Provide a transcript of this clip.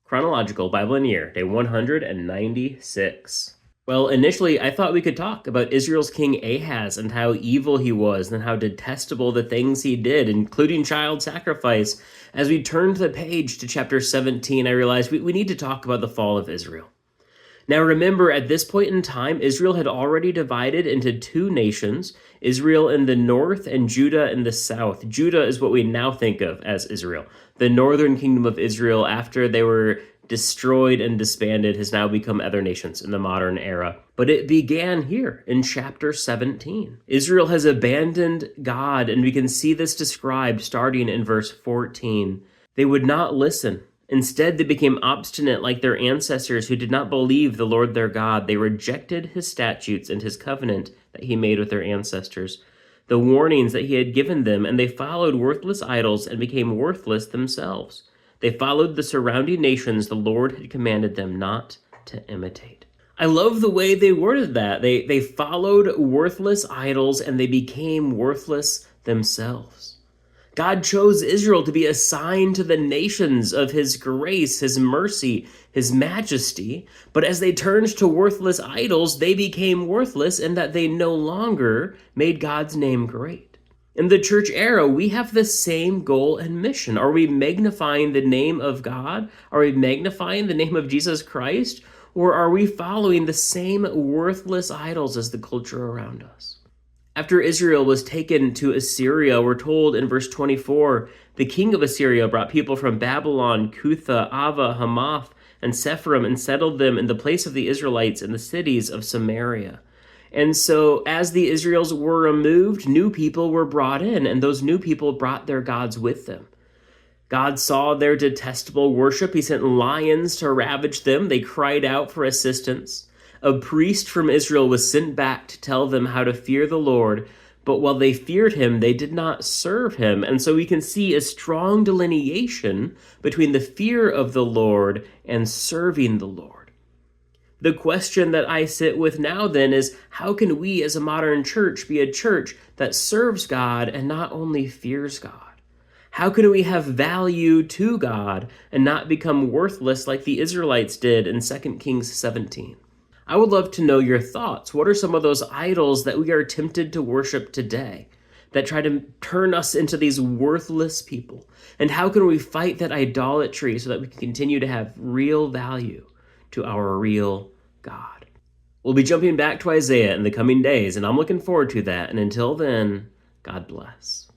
Chronological Bible in Year, day 196. Well, initially, I thought we could talk about Israel's king Ahaz and how evil he was and how detestable the things he did, including child sacrifice. As we turned the page to chapter 17, I realized we need to talk about the fall of Israel. Now remember, at this point in time, Israel had already divided into two nations, Israel in the north and Judah in the south. Judah is what we now think of as Israel. The northern kingdom of Israel, after they were destroyed and disbanded, has now become other nations in the modern era. But it began here in chapter 17. Israel has abandoned God, and we can see this described starting in verse 14. They would not listen. Instead, they became obstinate like their ancestors who did not believe the Lord their God. They rejected his statutes and his covenant that he made with their ancestors, the warnings that he had given them, and they followed worthless idols and became worthless themselves. They followed the surrounding nations the Lord had commanded them not to imitate. I love the way they worded that. They followed worthless idols and they became worthless themselves. God chose Israel to be a sign to the nations of his grace, his mercy, his majesty. But as they turned to worthless idols, they became worthless in that they no longer made God's name great. In the church era, we have the same goal and mission. Are we magnifying the name of God? Are we magnifying the name of Jesus Christ? Or are we following the same worthless idols as the culture around us? After Israel was taken to Assyria, we're told in verse 24, the king of Assyria brought people from Babylon, Cutha, Ava, Hamath, and Sepharim and settled them in the place of the Israelites in the cities of Samaria. And so as the Israels were removed, new people were brought in, and those new people brought their gods with them. God saw their detestable worship. He sent lions to ravage them. They cried out for assistance. A priest from Israel was sent back to tell them how to fear the Lord, but while they feared him, they did not serve him. And so we can see a strong delineation between the fear of the Lord and serving the Lord. The question that I sit with now then is, how can we as a modern church be a church that serves God and not only fears God? How can we have value to God and not become worthless like the Israelites did in 2 Kings 17? I would love to know your thoughts. What are some of those idols that we are tempted to worship today that try to turn us into these worthless people? And how can we fight that idolatry so that we can continue to have real value to our real God? We'll be jumping back to Isaiah in the coming days, and I'm looking forward to that. And until then, God bless.